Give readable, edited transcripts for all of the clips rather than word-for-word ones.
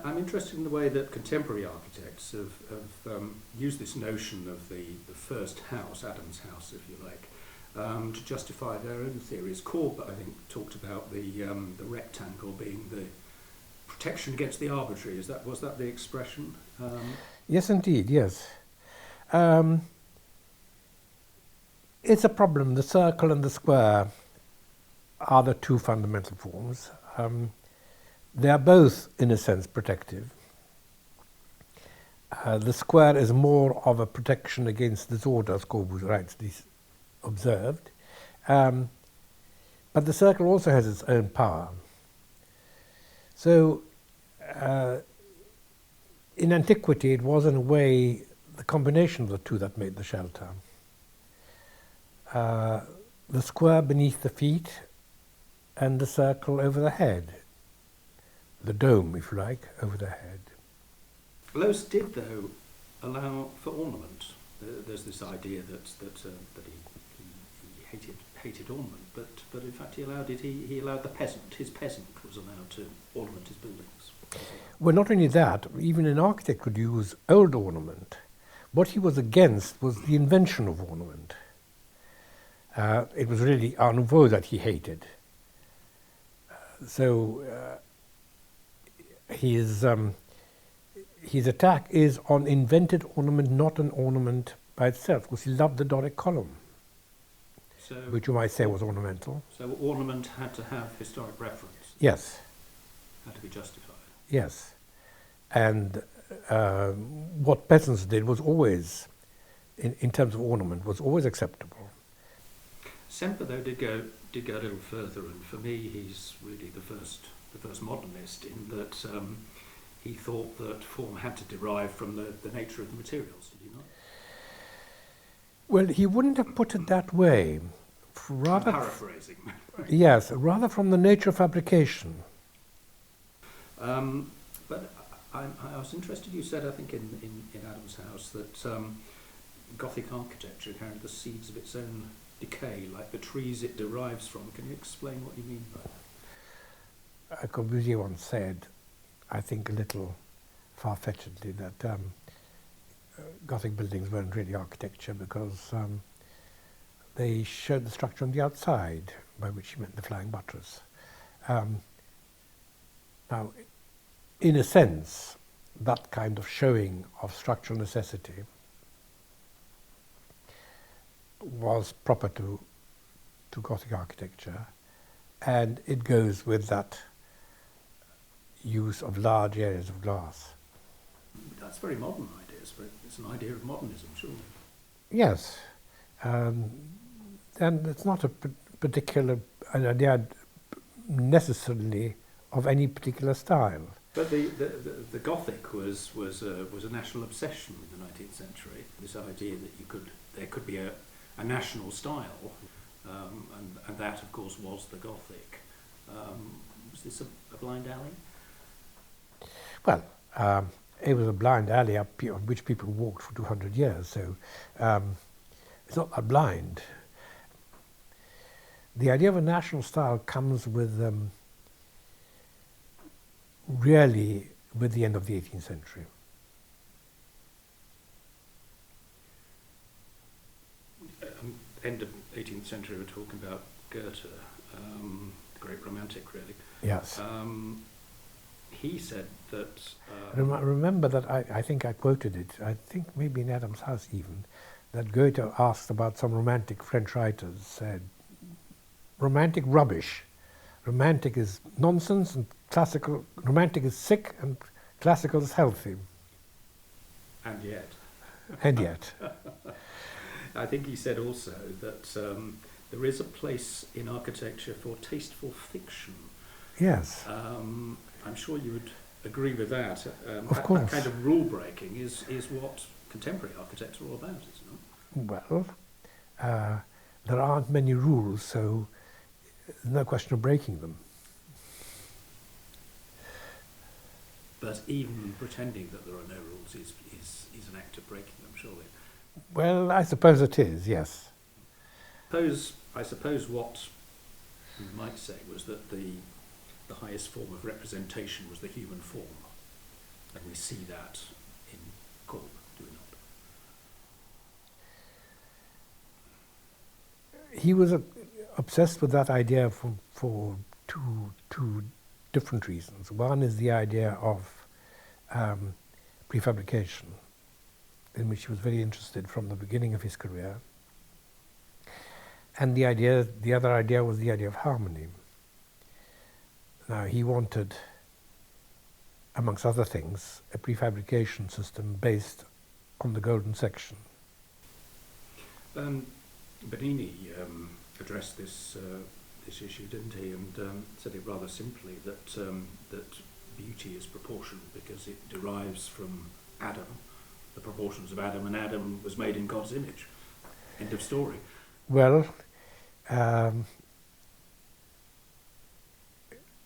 I'm interested in the way that contemporary architects have used this notion of the first house, Adam's house, if you like, to justify their own theories. Corb, I think, talked about the rectangle being the protection against the arbitrary. Was that the expression? Yes, indeed, yes. It's a problem. The circle and the square are the two fundamental forms. They are both, in a sense, protective. The square is more of a protection against disorder, as Corb rightly observed. But the circle also has its own power. So, in antiquity, it was in a way the combination of the two that made the shelter. The square beneath the feet and the circle over the head. The dome, if you like, over the head. Loos did, though, allow for ornament. There's this idea that he hated ornament, but in fact he allowed it. He allowed his peasant was allowed to ornament his buildings. Well, not only that, even an architect could use old ornament. What he was against was the invention of ornament. It was really Art Nouveau that he hated. So his attack is on invented ornament, not an ornament by itself, because he loved the Doric column, which you might say was ornamental. So ornament had to have historic reference? Yes. Had to be justified? Yes. And what peasants did was always, in terms of ornament, was always acceptable. Semper, though, did go a little further, and for me he's really the first modernist in that he thought that form had to derive from the nature of the materials, did he not? Well, he wouldn't have put it that way. Rather, I'm paraphrasing. Yes, rather from the nature of fabrication. But I was interested, you said, I think, in Adam's house, that Gothic architecture carried the seeds of its own decay, like the trees it derives from. Can you explain what you mean by that? Corbusier once said, I think a little far-fetchedly, that Gothic buildings weren't really architecture because they showed the structure on the outside, by which he meant the flying buttress. Now, in a sense, that kind of showing of structural necessity was proper to Gothic architecture, and it goes with that use of large areas of glass. That's very modern ideas, but it's an idea of modernism, surely. Yes, and it's not a particular an idea necessarily of any particular style. But the Gothic was a national obsession in the 19th century. This idea that there could be a national style, and that, of course, was the Gothic. Was this a blind alley? Well, it was a blind alley on which people walked for 200 years, so it's not that blind. The idea of a national style comes with really with the end of the 18th century. End of 18th century, we're talking about Goethe, the great romantic, really. Yes. He said that... remember that I think I quoted it, I think maybe in Adam's house even, that Goethe asked about some romantic French writers, said, romantic rubbish. Romantic is nonsense and classical, romantic is sick and classical is healthy. And yet. And yet. I think he said also that there is a place in architecture for tasteful fiction. Yes. I'm sure you would agree with that. Of course. That kind of rule breaking is what contemporary architects are all about, isn't it? Well, there aren't many rules, so there's no question of breaking them. But even pretending that there are no rules is an act of breaking them, surely. Well, I suppose it is, yes. I suppose what you might say was that the highest form of representation was the human form. And we see that in Corp, do we not? He was obsessed with that idea for two different reasons. One is the idea of prefabrication, in which he was very interested from the beginning of his career. And the other idea was the idea of harmony. Now, he wanted, amongst other things, a prefabrication system based on the golden section. Bernini addressed this issue, didn't he, and said it rather simply that beauty is proportion because it derives from Adam, the proportions of Adam, and Adam was made in God's image. End of story. Well,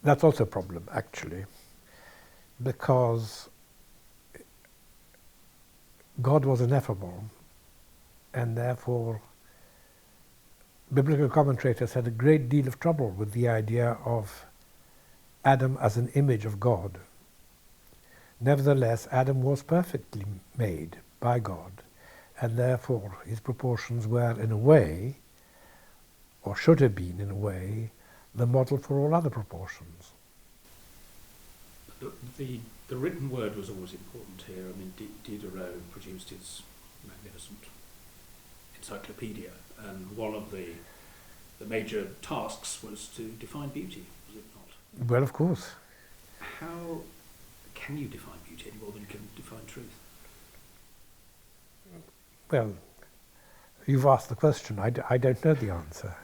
that's also a problem, actually, because God was ineffable, and therefore biblical commentators had a great deal of trouble with the idea of Adam as an image of God. Nevertheless, Adam was perfectly made by God, and therefore his proportions were, in a way, or should have been, in a way, the model for all other proportions. The written word was always important here. I mean, Diderot produced his magnificent encyclopedia, and one of the major tasks was to define beauty, was it not? Well, of course. How can you define beauty any more than you can define truth? Well, you've asked the question. I don't know the answer.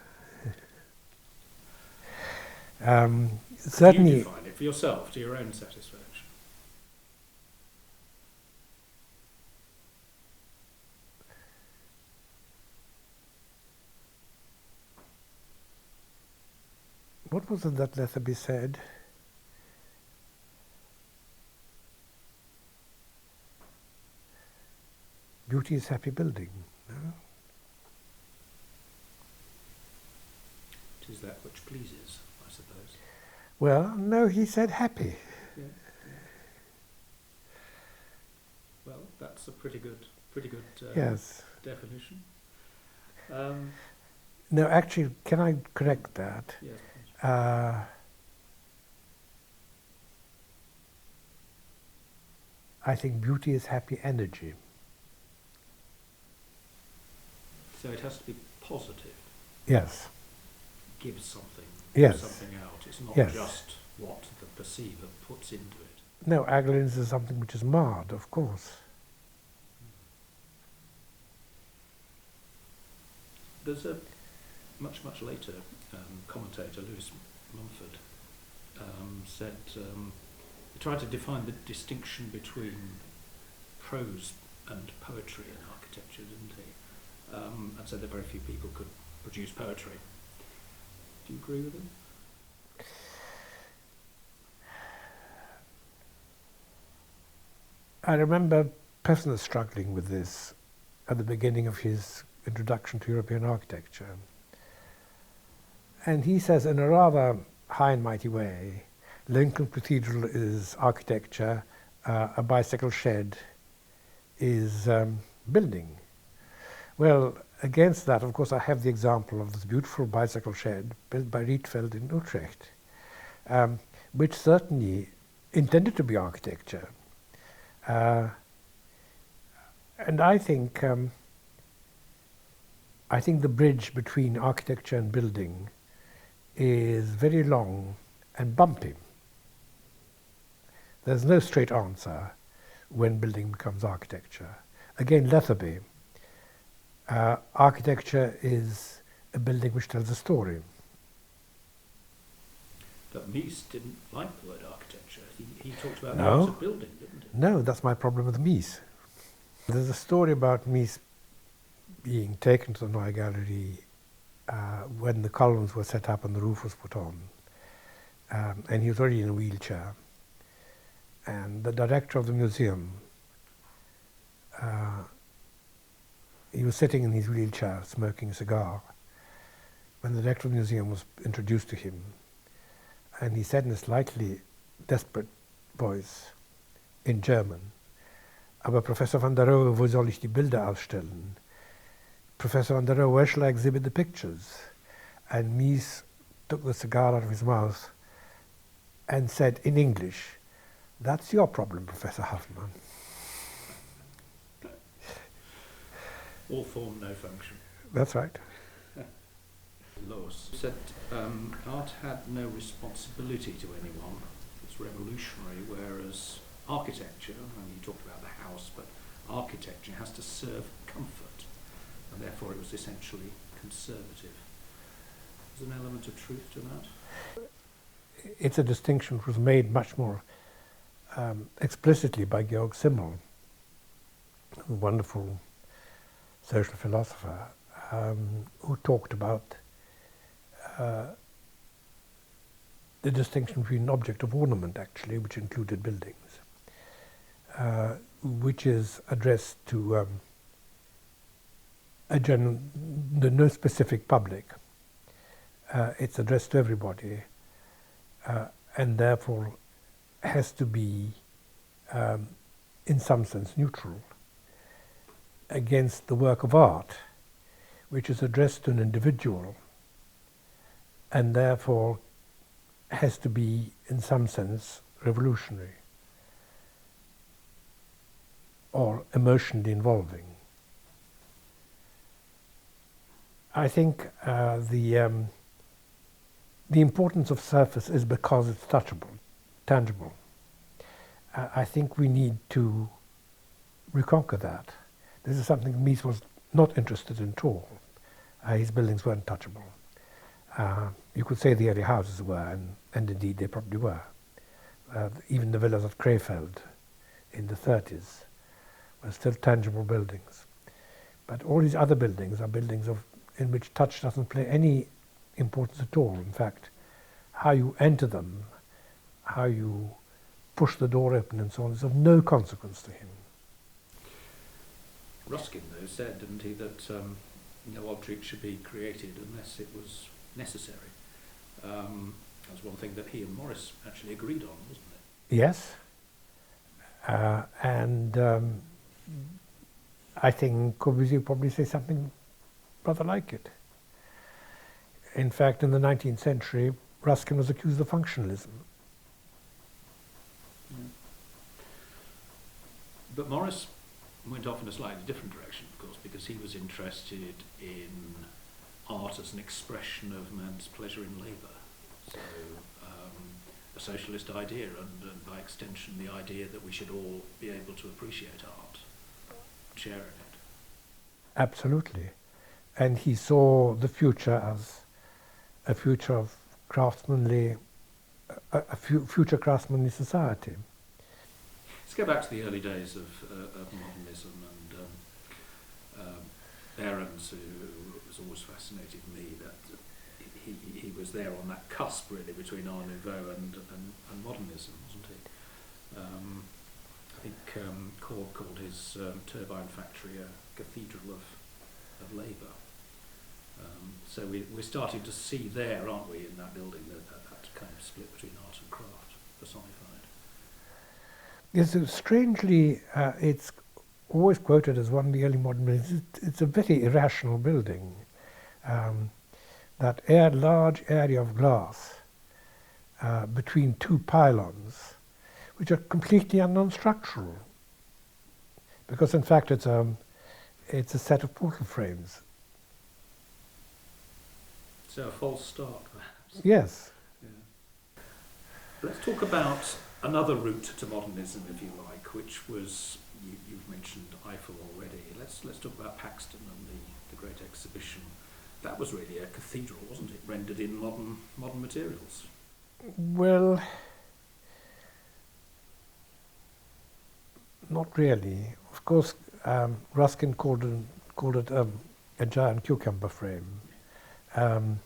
Certainly, you define it for yourself, to your own satisfaction. what was it that Letherby said? Beauty is happy building. No? It is that which pleases, I suppose. Well, no, he said happy. Yeah. Well, that's a pretty good Yes. definition. No, actually, can I correct that? Yes, please. I think beauty is happy energy. So it has to be positive. Yes. Gives something. Yes. Something out. It's not Yes. just what the perceiver puts into it. No, ugliness is something which is marred, of course. There's a much later commentator, Lewis Mumford, said he tried to define the distinction between prose and poetry in architecture, didn't he? And said that very few people could produce poetry. Do you agree with him? I remember Pessner struggling with this at the beginning of his introduction to European architecture. And he says, in a rather high and mighty way, Lincoln Cathedral is architecture, a bicycle shed is building. Well, against that, of course, I have the example of this beautiful bicycle shed built by Rietveld in Utrecht, which certainly intended to be architecture. And I think the bridge between architecture and building is very long and bumpy. There's no straight answer when building becomes architecture. Again, Letherby, architecture is a building which tells a story. But Mies didn't like the word architecture. He talked about No. the art of building, didn't he? No, that's my problem with Mies. There's a story about Mies being taken to the Neue Gallery when the columns were set up and the roof was put on. And he was already in a wheelchair. And the director of the museum, he was sitting in his wheelchair smoking a cigar when the director of the museum was introduced to him. And he said in a slightly desperate voice, in German. Aber Professor van der Rohe, wo soll ich die Bilder ausstellen? Professor van der Rohe, where shall I exhibit the pictures? And Mies took the cigar out of his mouth and said in English, "That's your problem, Professor Huffman." All form, no function. That's right. Lewis said art had no responsibility to anyone. It's revolutionary, whereas architecture, and you talked about the house, but architecture has to serve comfort, and therefore it was essentially conservative. There's an element of truth to that. It's a distinction that was made much more explicitly by Georg Simmel, a wonderful social philosopher, who talked about the distinction between an object of ornament, actually, which included buildings, which is addressed to no specific public. It's addressed to everybody, and therefore has to be, in some sense, neutral, against the work of art, which is addressed to an individual, and therefore has to be, in some sense, revolutionary or emotionally involving. I think the importance of surface is because it's touchable, tangible. I think we need to reconquer that. This is something Mies was not interested in at all. His buildings weren't touchable. You could say the early houses were, and indeed they probably were. Even the villas of Krefeld in the 30s were still tangible buildings. But all these other buildings are buildings in which touch doesn't play any importance at all. In fact, how you enter them, how you push the door open and so on is of no consequence to him. Ruskin, though, said, didn't he, that no object should be created unless it was necessary. That was one thing that he and Morris actually agreed on, wasn't it? Yes. And I think Corbusier probably say something rather like it. In fact, in the 19th century, Ruskin was accused of functionalism. Yeah. But Morris went off in a slightly different direction, of course, because he was interested in art as an expression of man's pleasure in labour. So a socialist idea, and by extension the idea that we should all be able to appreciate art, share in it. Absolutely. And he saw the future as a future of craftsmanly, future craftsmanly society. Let's go back to the early days of modernism and Behrens, who has always fascinated me, that he was there on that cusp really between Art Nouveau and modernism, wasn't he? I think Cord called his turbine factory a cathedral of labour. So we're starting to see there, aren't we, in that building, that kind of split between art and craft personified. Yes, so strangely, it's always quoted as one of the early modern buildings. It's a very irrational building. That large area of glass between two pylons, which are completely non-structural, because in fact it's a set of portal frames. So a false start, perhaps. Yes. Yeah. Let's talk about another route to modernism, if you like, which was, you've mentioned Eiffel already. Let's talk about Paxton and the Great Exhibition. That was really a cathedral, wasn't it, rendered in modern materials? Well, not really. Of course, Ruskin called it a giant cucumber frame. And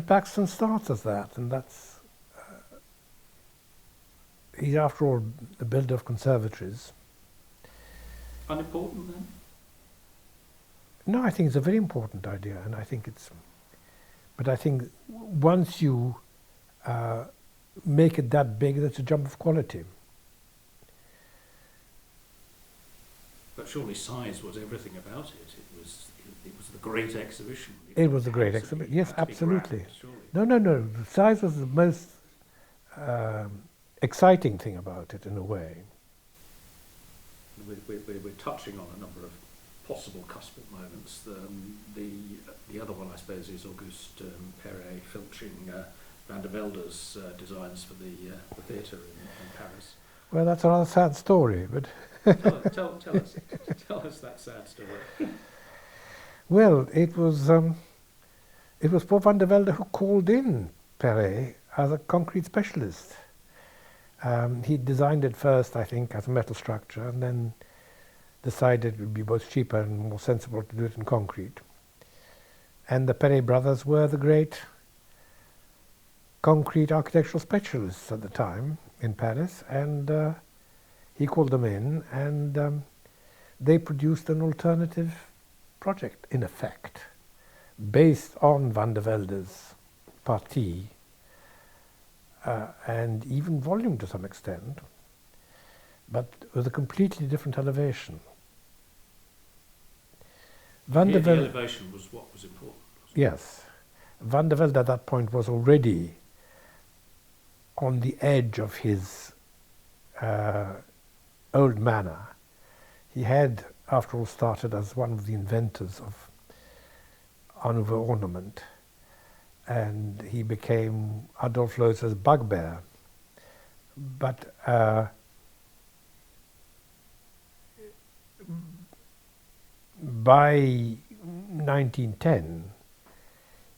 Paxton starts as that, and that's... he's, after all, the builder of conservatories. Unimportant, then? No, I think it's a very important idea, and I think it's... But I think once you make it that big, that's a jump of quality. surely size was everything about it. It was the great exhibition. It was a great exhibition. Yes, absolutely. Grand, surely. No. The size was the most exciting thing about it, in a way. We're touching on a number of possible cuspal moments. The other one, I suppose, is Auguste Perret filching Van der Velde's designs for the theatre in Paris. Well, that's a rather sad story, but tell us that sad story. well, it was poor Van der Velde who called in Perret as a concrete specialist. He designed it first, I think, as a metal structure, and then decided it would be both cheaper and more sensible to do it in concrete. And the Perret brothers were the great concrete architectural specialists at the time in Paris, and he called them in, and they produced an alternative project, in effect, based on Van der Velde's partie, and even volume to some extent, but with a completely different elevation. The elevation was what was important. Yes. Van der Velde at that point was already on the edge of his old manner. He had, after all, started as one of the inventors of Art Nouveau ornament, and he became Adolf Loos's bugbear. But by 1910,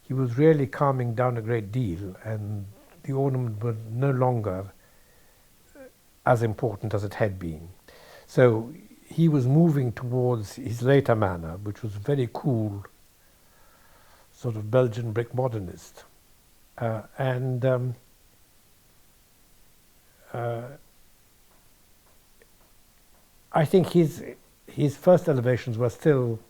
he was really calming down a great deal, and the ornament was no longer as important as it had been. So he was moving towards his later manner, which was very cool, sort of Belgian brick modernist. I think his first elevations were still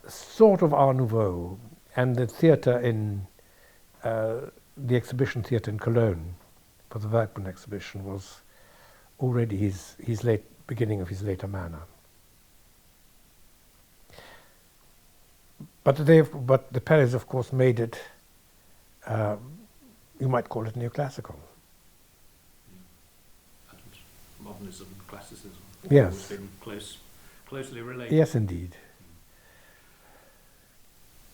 sort of Art Nouveau, and the theatre in the exhibition theatre in Cologne for the Werkman exhibition was already his beginning of his later manner. But the Perrets, of course, made it, you might call it neoclassical. And modernism and classicism have Yes. always been closely related. Yes, indeed.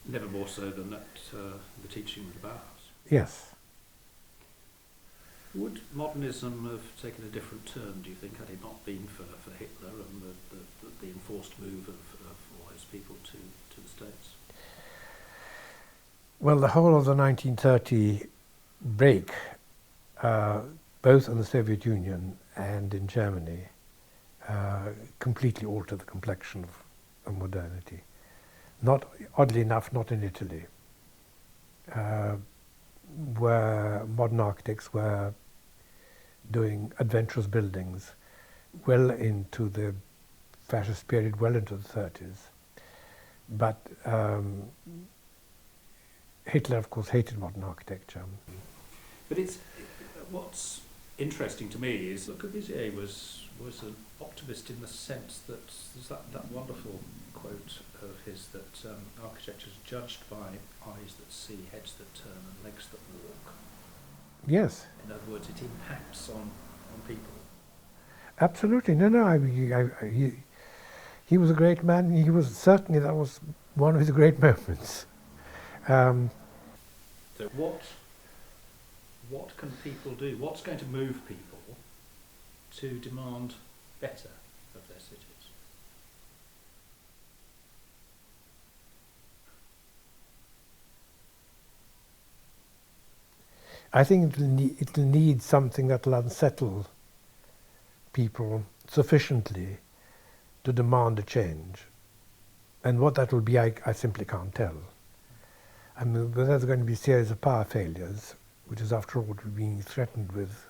Never more so than that the teaching of the Bauhaus. Yes. Would modernism have taken a different turn, do you think, had it not been for Hitler and the enforced move of all those people to the States? Well, the whole of the 1930 break, both in the Soviet Union and in Germany, completely altered the complexion of modernity. Not, oddly enough, not in Italy, where modern architects were doing adventurous buildings well into the fascist period, well into the 30s. But Hitler, of course, hated modern architecture. But what's interesting to me is Le Corbusier was an optimist in the sense that there's that wonderful quote of his that architecture is judged by eyes that see, heads that turn, and legs that walk. Yes. In other words, it impacts on people. Absolutely. He was a great man. He was certainly, that was one of his great moments. So what can people do? What's going to move people to demand better of their cities? I think it'll need something that will unsettle people sufficiently to demand a change. And what that will be, I simply can't tell. I mean, whether there's going to be a series of power failures, which is after all what we're being threatened with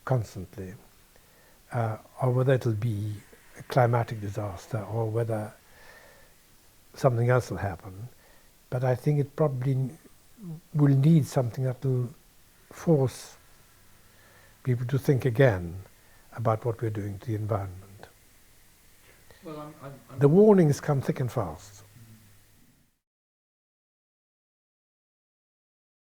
constantly, or whether it'll be a climatic disaster, or whether something else will happen. But I think it probably will need something that will force people to think again about what we're doing to the environment. Well, The warnings come thick and fast.